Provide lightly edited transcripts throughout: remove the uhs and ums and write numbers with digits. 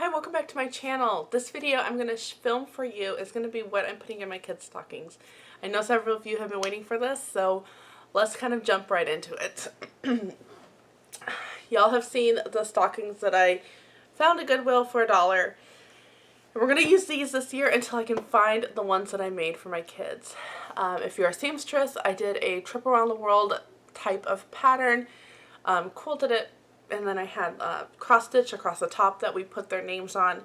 Hi, welcome back to my channel. This video I'm going to film for you is going to be what I'm putting in my kids' stockings. I know several of you have been waiting for this, so let's kind of jump right into it. Y'all have seen the stockings that I found at Goodwill for $1. And we're going to use these this year until I can find the ones that I made for my kids. If you're a seamstress, I did a trip around the world type of pattern, quilted it, and then I had cross stitch across the top that we put their names on,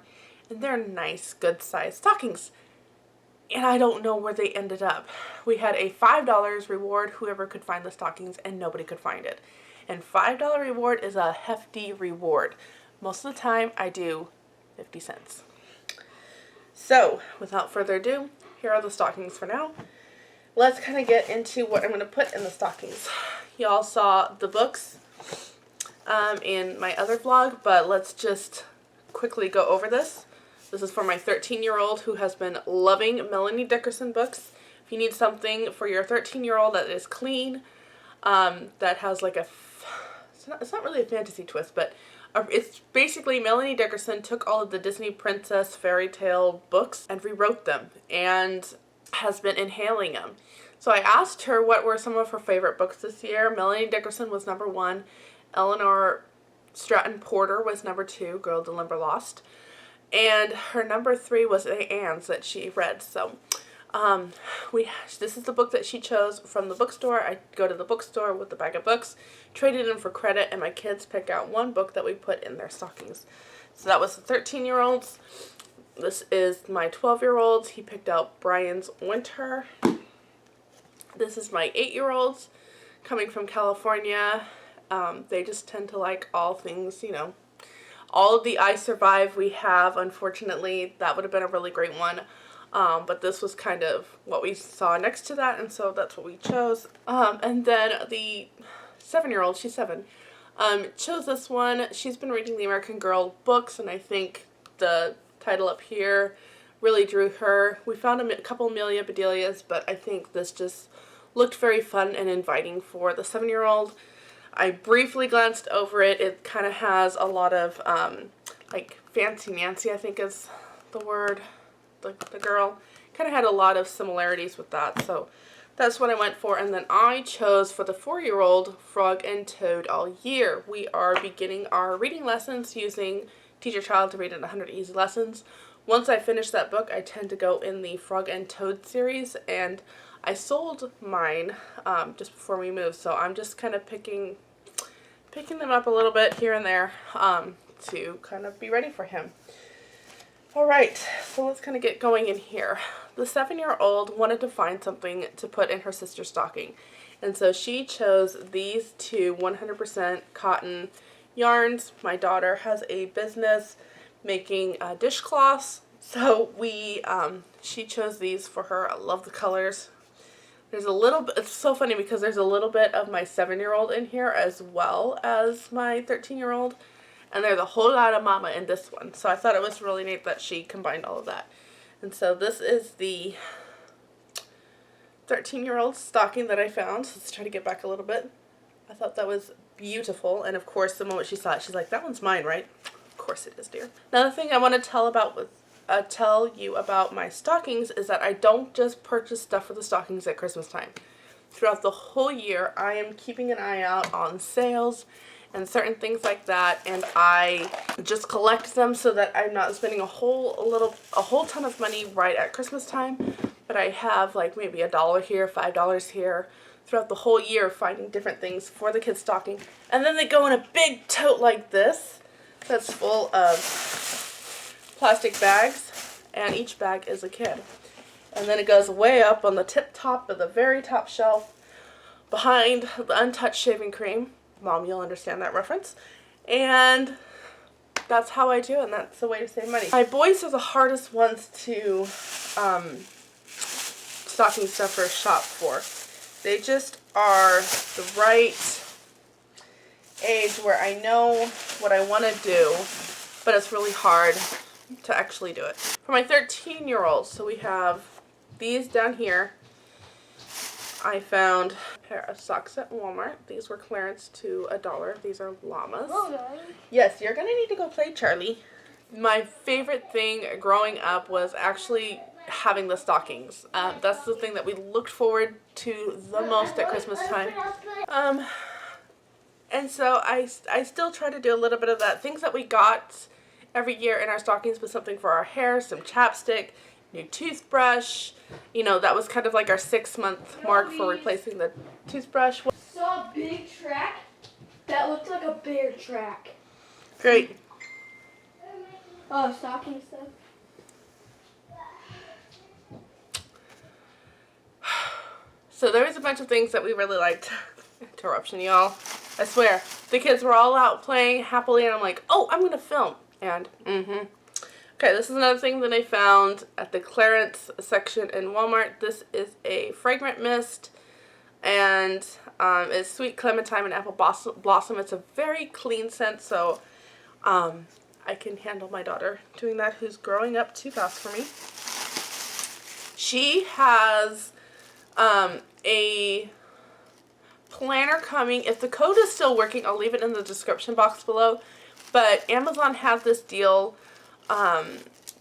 and they're nice, good sized stockings. And I don't know where they ended up. We had a $5 reward, whoever could find the stockings, and nobody could find it. And $5 reward is a hefty reward. Most of the time I do 50 cents. So without further ado, here are the stockings for now. Let's kind of get into what I'm going to put in the stockings. Y'all saw the books in my other vlog, but let's just quickly go over this. This is for my 13-year-old who has been loving Melanie Dickerson books. If you need something for your 13-year-old that is clean, that has like it's not really a fantasy twist, but it's basically Melanie Dickerson took all of the Disney princess fairy tale books and rewrote them and has been inhaling them. So I asked her what were some of her favorite books this year. Melanie Dickerson was number 1. Eleanor Stratton Porter was number 2, Girl to Limberlost. And her number 3 was the Anne's that she read. So this is the book that she chose from the bookstore. I go to the bookstore with the bag of books, trade it in for credit, and my kids pick out one book that we put in their stockings. So that was the 13-year-olds. This is my 12-year-olds. He picked out Brian's Winter. This is my 8-year-olds coming from California. They just tend to like all things, you know. All of the I Survive we have, unfortunately, that would have been a really great one. But this was kind of what we saw next to that, and so that's what we chose. And then the 7-year-old, she's 7, chose this one. She's been reading the American Girl books, and I think the title up here really drew her. We found a couple Amelia Bedelias, but I think this just looked very fun and inviting for the 7-year-old. I briefly glanced over it. It kind of has a lot of, like, Fancy Nancy, I think is the word, the girl. Kind of had a lot of similarities with that, so that's what I went for. And then I chose for the 4-year-old Frog and Toad All Year. We are beginning our reading lessons using Teach Your Child to Read in 100 Easy Lessons. Once I finish that book, I tend to go in the Frog and Toad series, and I sold mine just before we moved, so I'm just kind of picking them up a little bit here and there to kind of be ready for him. Alright, so let's kind of get going in here. The 7-year-old wanted to find something to put in her sister's stocking, and so she chose these two 100% cotton yarns. My daughter has a business making dishcloths, so she chose these for her. I love the colors. There's a little bit, it's so funny because there's a little bit of my 7-year-old in here as well as my 13-year-old. And there's a whole lot of mama in this one. So I thought it was really neat that she combined all of that. And so this is the 13-year-old stocking that I found. So let's try to get back a little bit. I thought that was beautiful. And of course, the moment she saw it, she's like, that one's mine, right? Of course it is, dear. Another thing I want to tell you about my stockings is that I don't just purchase stuff for the stockings at Christmas time. Throughout the whole year, I am keeping an eye out on sales and certain things like that, and I just collect them so that I'm not spending a whole ton of money right at Christmas time, but I have like maybe $1 here, $5 here throughout the whole year, finding different things for the kids' stocking. And then they go in a big tote like this that's full of plastic bags, and each bag is a kid. And then it goes way up on the top of the very top shelf behind the Untouched shaving cream. Mom, you'll understand that reference. And that's how I do, and that's the way to save money. My boys are the hardest ones to stocking stuffers shop for. They just are the right age where I know what I want to do, but it's really hard to actually do it. For my 13-year-old, so we have these down here. I found a pair of socks at Walmart. These were clearance to $1. These are llamas. Okay. Yes, you're gonna need to go play, Charlie. my favorite thing growing up was actually having the stockings. That's the thing that we looked forward to the most at Christmas time. And so I still try to do a little bit of that. Things that we got every year in our stockings was something for our hair, some chapstick, new toothbrush. You know, that was kind of like our 6-month mark for replacing the toothbrush. Saw a big track that looked like a bear track. Great. Oh, stocking stuff. So there was a bunch of things that we really liked. Interruption, y'all. I swear. The kids were all out playing happily, and I'm like, oh, I'm going to film. And, Okay, this is another thing that I found at the clearance section in Walmart. This is a fragrant mist, and it's sweet clementine and apple blossom. It's a very clean scent, so I can handle my daughter doing that, who's growing up too fast for me. She has a planner coming. If the code is still working, I'll leave it in the description box below. But Amazon has this deal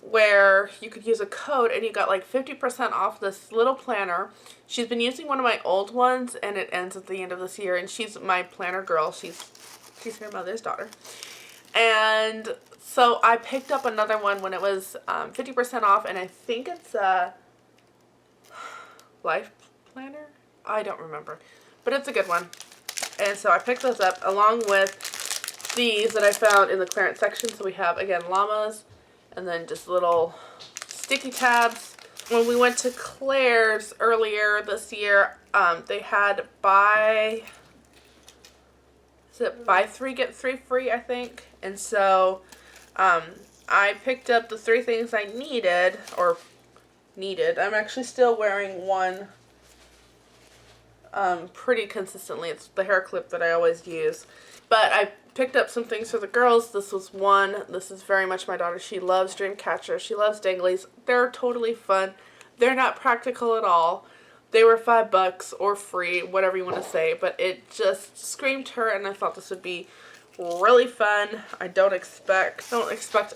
where you could use a code and you got like 50% off this little planner. She's been using one of my old ones, and it ends at the end of this year, and she's my planner girl. She's her mother's daughter. And so I picked up another one when it was 50% off, and I think it's a life planner? I don't remember. But it's a good one. And so I picked those up along with these that I found in the clearance section. So we have, again, llamas, and then just little sticky tabs. When we went to Claire's earlier this year, they had buy 3 get 3 free, I think. And so I picked up the 3 things I needed, I'm actually still wearing one pretty consistently. It's the hair clip that I always use. But I picked up some things for the girls. This was one. This is very much my daughter. She loves Dreamcatcher. She loves danglies. They're totally fun. They're not practical at all. They were $5 or free, whatever you want to say. But it just screamed her, and I thought this would be really fun. I don't expect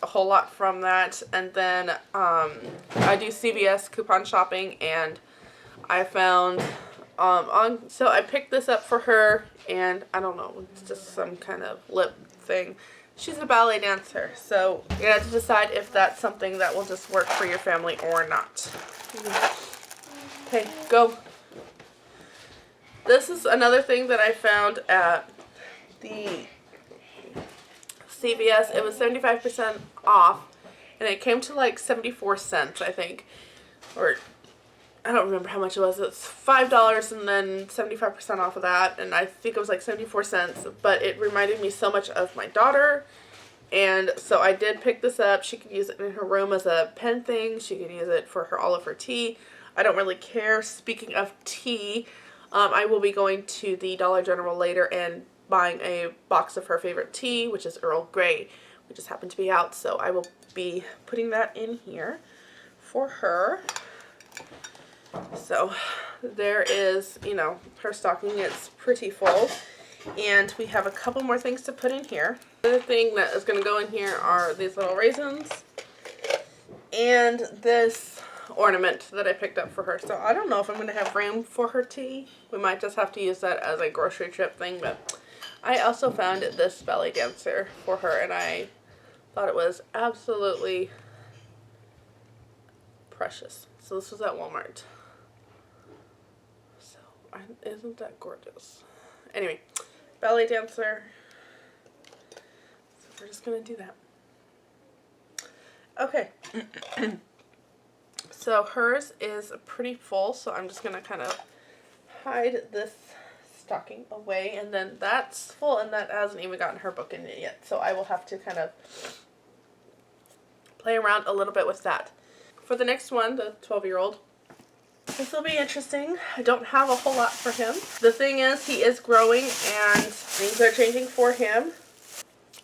a whole lot from that. And then I do CVS coupon shopping, and I found so I picked this up for her, and I don't know, it's just some kind of lip thing. She's a ballet dancer, so you have to decide if that's something that will just work for your family or not. Okay, go. This is another thing that I found at the CVS. It was 75% off, and it came to like 74 cents, I think, or I don't remember how much it was. It's $5 and then 75% off of that, and I think it was like 74 cents, but it reminded me so much of my daughter, and so I did pick this up. She could use it in her room as a pen thing. She could use it for all of her tea. I don't really care. Speaking of tea, I will be going to the Dollar General later and buying a box of her favorite tea, which is Earl Grey, which just happened to be out, so I will be putting that in here for her. So there is, you know, her stocking. It's pretty full. And we have a couple more things to put in here. The other thing that is going to go in here are these little raisins and this ornament that I picked up for her. So I don't know if I'm going to have room for her tea. We might just have to use that as a grocery trip thing. But I also found this ballet dancer for her, and I thought it was absolutely precious. So this was at Walmart. So isn't that gorgeous? Anyway, ballet dancer. So we're just gonna do that. Okay. So hers is pretty full, so I'm just gonna kind of hide this stocking away, and then that's full, and that hasn't even gotten her book in it yet. So I will have to kind of play around a little bit with that. For the next one, the 12-year-old, this will be interesting. I don't have a whole lot for him. The thing is, he is growing, and things are changing for him.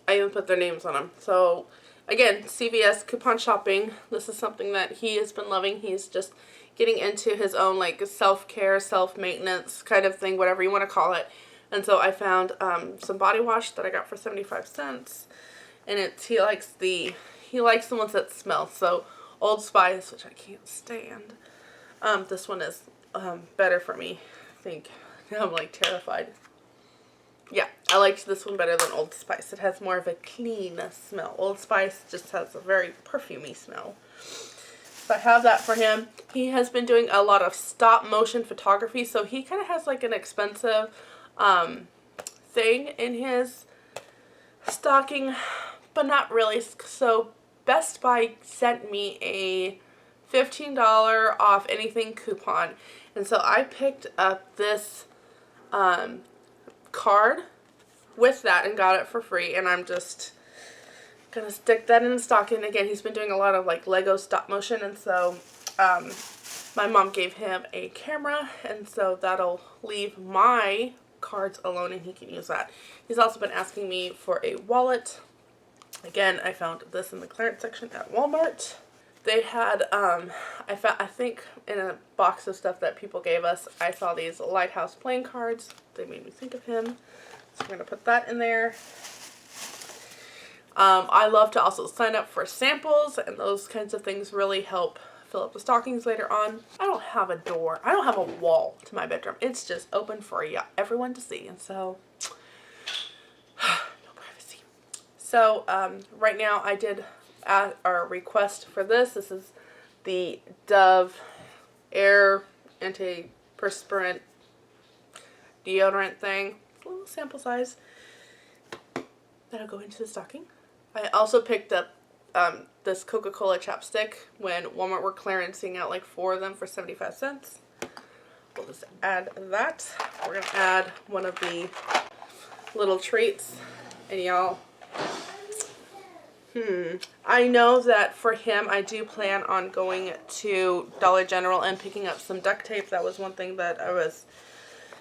I even put their names on them. So, again, CVS coupon shopping. This is something that he has been loving. He's just getting into his own, like, self-care, self-maintenance kind of thing, whatever you want to call it. And so I found some body wash that I got for 75 cents. And he likes the he likes the ones that smell. So Old Spice, which I can't stand. This one is better for me, I think. I'm like terrified. Yeah, I liked this one better than Old Spice. It has more of a clean smell. Old Spice just has a very perfumey smell. So I have that for him. He has been doing a lot of stop motion photography, so he kind of has like an expensive thing in his stocking, but not really. So Best Buy sent me a $15 off anything coupon, and so I picked up this card with that and got it for free, and I'm just gonna stick that in the stocking. Again, he's been doing a lot of like Lego stop motion, and so my mom gave him a camera, and so that'll leave my cards alone and he can use that. He's also been asking me for a wallet. Again, I found this in the clearance section at Walmart. They had I think in a box of stuff that people gave us, I saw these Lighthouse playing cards. They made me think of him, so I'm gonna put that in there. I love to also sign up for samples, and those kinds of things really help fill up the stockings later on. I don't have a door. I don't have a wall to my bedroom. It's just open for everyone to see, and so no privacy. So right now I did our request for this. This is the Dove Air Antiperspirant deodorant thing. It's a little sample size. That'll go into the stocking. I also picked up this Coca-Cola chapstick when Walmart were clearancing out like 4 of them for 75 cents. We'll just add that. We're going to add one of the little treats. And y'all, I know that for him, I do plan on going to Dollar General and picking up some duct tape. That was one thing that I was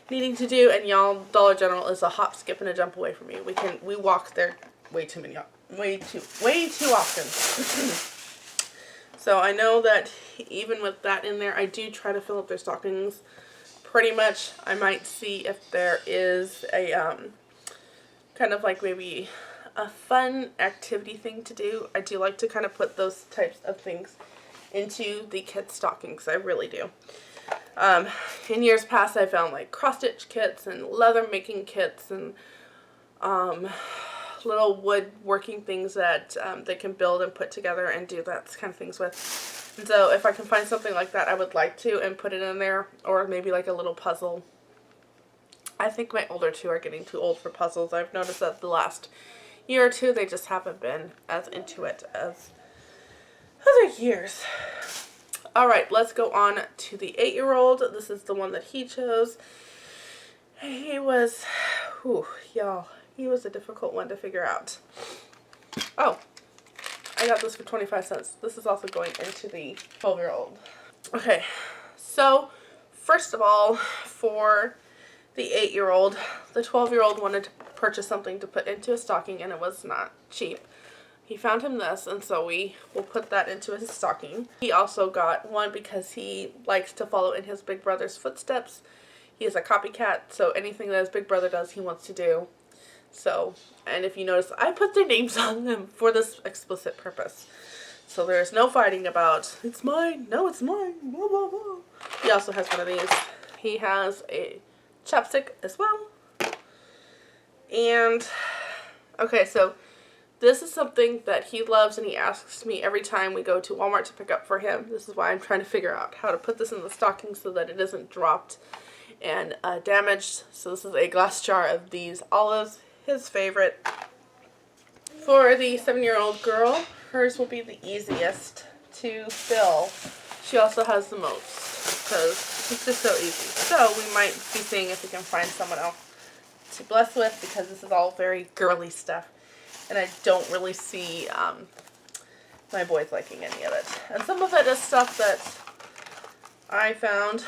needing to do. And y'all, Dollar General is a hop, skip, and a jump away from me. We walk there way too often. So I know that even with that in there, I do try to fill up their stockings pretty much. I might see if there is a kind of like maybe a fun activity thing to do. I do like to kind of put those types of things into the kids' stockings. I really do. In years past, I found like cross-stitch kits and leather making kits and little woodworking things that they can build and put together and do that kind of things with. And so if I can find something like that, I would like to and put it in there, or maybe like a little puzzle. I think my older two are getting too old for puzzles. I've noticed that the last year or two, they just haven't been as into it as other years. Alright, let's go on to the 8-year-old. This is the one that he chose. He was, y'all, he was a difficult one to figure out. Oh, I got this for 25 cents. This is also going into the 12-year-old. Okay, so first of all, for the 8-year-old, the 12-year-old wanted to purchase something to put into a stocking, and it was not cheap. He found him this, and so we will put that into his stocking. He also got one because he likes to follow in his big brother's footsteps. He is a copycat, so anything that his big brother does, he wants to do. So, and if you notice, I put their names on them for this explicit purpose. So there's no fighting about, it's mine, no it's mine, blah blah blah. He also has one of these. He has a chapstick as well. And, okay, so this is something that he loves, and he asks me every time we go to Walmart to pick up for him. This is why I'm trying to figure out how to put this in the stocking so that it isn't dropped and damaged. So this is a glass jar of these olives, his favorite. For the 7-year-old girl, hers will be the easiest to fill. She also has the most, because it's just so easy. So we might be seeing if we can find someone else to bless with, because this is all very girly stuff. And I don't really see my boys liking any of it. And some of it is stuff that I found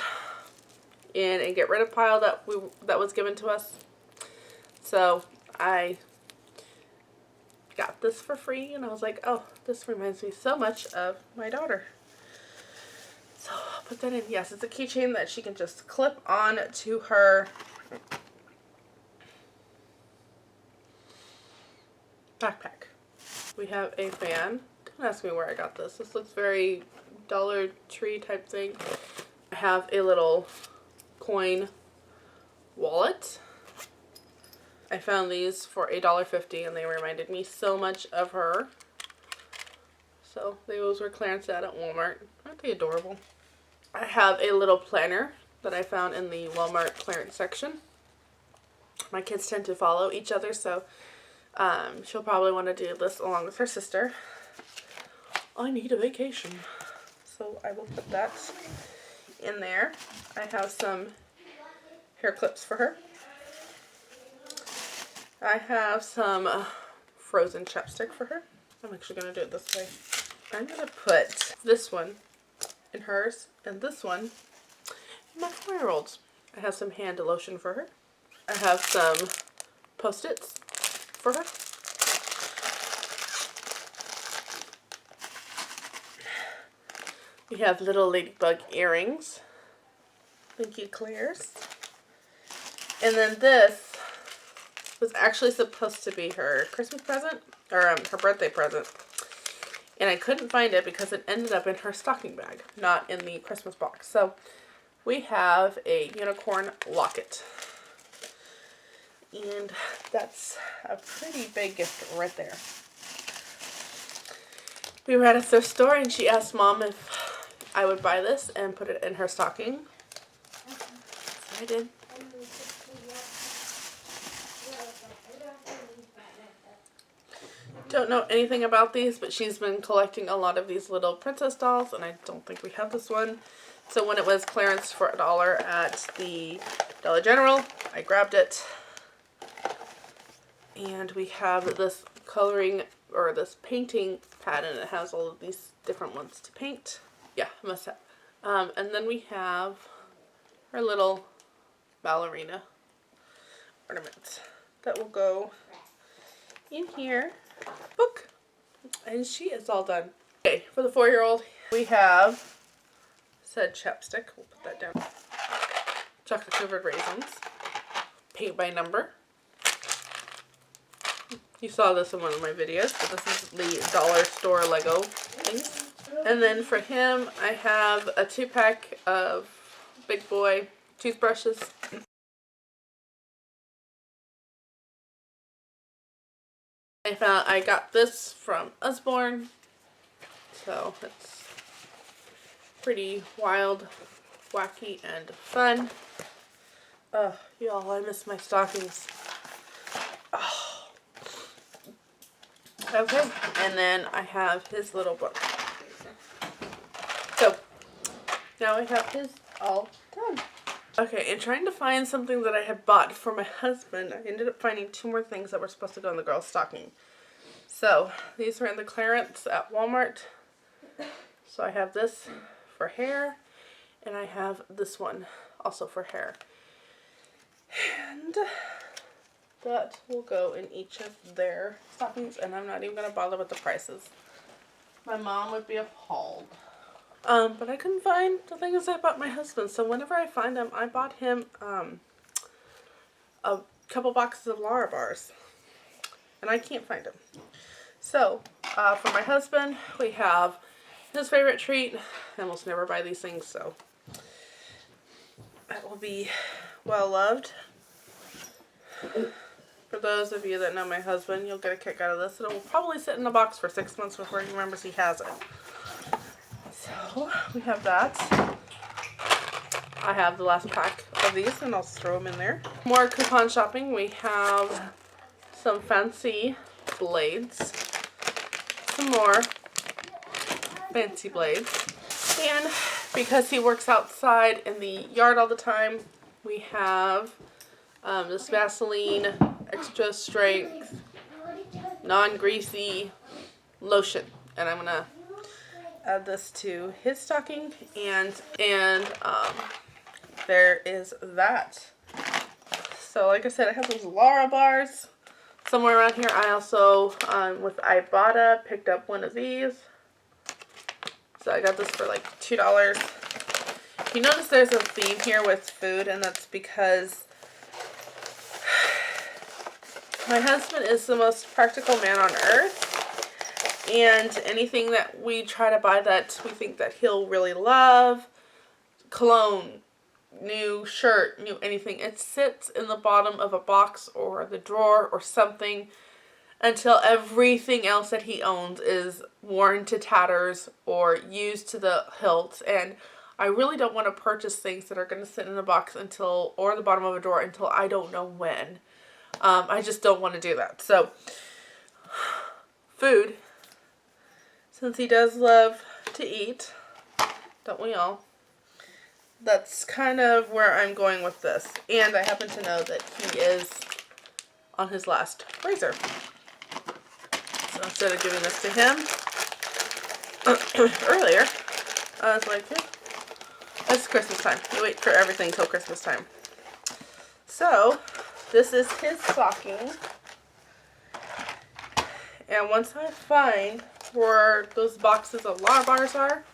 in a get rid of pile that was given to us. So I got this for free, and I was like, oh, this reminds me so much of my daughter. So I'll put that in. Yes, it's a keychain that she can just clip on to her backpack. We have a fan Don't ask me where I got this. This looks very Dollar Tree type thing. I have a little coin wallet. I found these for $1.50 and they reminded me so much of her. So those were clearance at Walmart. Aren't they adorable? I have a little planner that I found in the Walmart clearance section. My kids tend to follow each other, so she'll probably want to do this along with her sister. I need a vacation, so I will put that in there. I have some hair clips for her. I have some frozen chapstick for her. I'm actually going to do it this way. I'm going to put this one in hers and this one in my 4-year-old's. I have some hand lotion for her. I have some Post-its for her. We have little ladybug earrings. Thank you, Claire's. And then this was actually supposed to be her Christmas present, or her birthday present. And I couldn't find it because it ended up in her stocking bag, not in the Christmas box. So we have a unicorn locket. And that's a pretty big gift right there. We were at a thrift store and she asked Mom if I would buy this and put it in her stocking. So I did. Don't know anything about these, but she's been collecting a lot of these little princess dolls, and I don't think we have this one. So when it was clearance for $1 at the Dollar General, I grabbed it. And we have this coloring, or this painting pad, and it has all of these different ones to paint. Yeah, I must have. And then we have our little ballerina ornament that will go in here. Book. And she is all done. Okay, for the 4-year-old, we have said chapstick. We'll put that down. Chocolate covered raisins. Paint by number. You saw this in one of my videos, but this is the dollar store Lego things. And then for him, I have a 2-pack of big boy toothbrushes. I got this from Usborne, so it's pretty wild, wacky, and fun. Y'all, I miss my stockings. Oh. Okay, and then I have his little book. So, now I have his all done. Okay, and trying to find something that I had bought for my husband, I ended up finding 2 more things that were supposed to go in the girl's stocking. So, these were in the clearance at Walmart. So I have this for hair, and I have this one also for hair. And that will go in each of their stockings, and I'm not even going to bother with the prices. My mom would be appalled. But I couldn't find the things I bought my husband, so whenever I find them, I bought him a couple boxes of Lara bars, and I can't find them. So, for my husband, we have his favorite treat. I almost never buy these things, so that will be well loved. For those of you that know my husband, you'll get a kick out of this. It will probably sit in the box for 6 months before he remembers he has it. So, we have that. I have the last pack of these, and I'll just throw them in there. More coupon shopping. We have some fancy blades. Some more fancy blades. And because he works outside in the yard all the time, we have this Vaseline extra strength non-greasy lotion, and I'm gonna add this to his stocking, and there is that. So like I said, I have those Lara bars somewhere around here. I also with Ibotta picked up one of these, so I got this for like $2. You notice there's a theme here with food, and that's because my husband is the most practical man on earth, And anything that we try to buy that we think that he'll really love, cologne, new shirt, new anything, it sits in the bottom of a box or the drawer or something until everything else that he owns is worn to tatters or used to the hilt. And I really don't want to purchase things that are going to sit in a box until, or the bottom of a drawer until I don't know when. I just don't want to do that. So, food. Since he does love to eat, don't we all? That's kind of where I'm going with this. And I happen to know that he is on his last razor. So instead of giving this to him earlier, I was like, yeah, it's Christmas time. You wait for everything till Christmas time. So, this is his stocking. And once I find where those boxes of Lar bars are,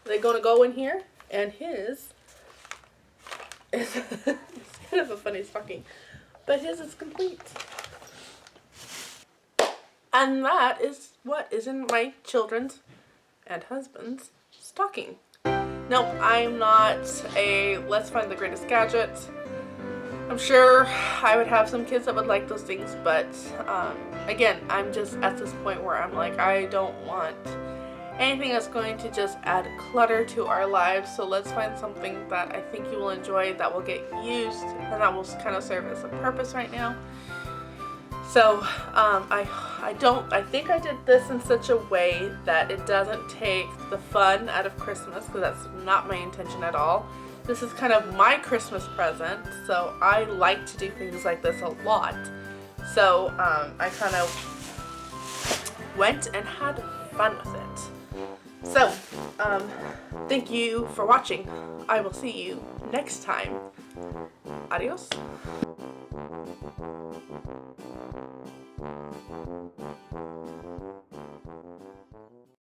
they're going to go in here. And his is it's kind of a funny stocking. But his is complete. And that is what is in my children's and husband's stocking. Nope, I'm not a let's find the greatest gadget. I'm sure I would have some kids that would like those things, but again, I'm just at this point where I'm like, I don't want anything that's going to just add clutter to our lives. So let's find something that I think you will enjoy, that will get used, and that will kind of serve as a purpose right now. So I think I did this in such a way that it doesn't take the fun out of Christmas, because that's not my intention at all. This is kind of my Christmas present, so I like to do things like this a lot. So I kind of went and had fun with it. So thank you for watching. I will see you next time. Adios.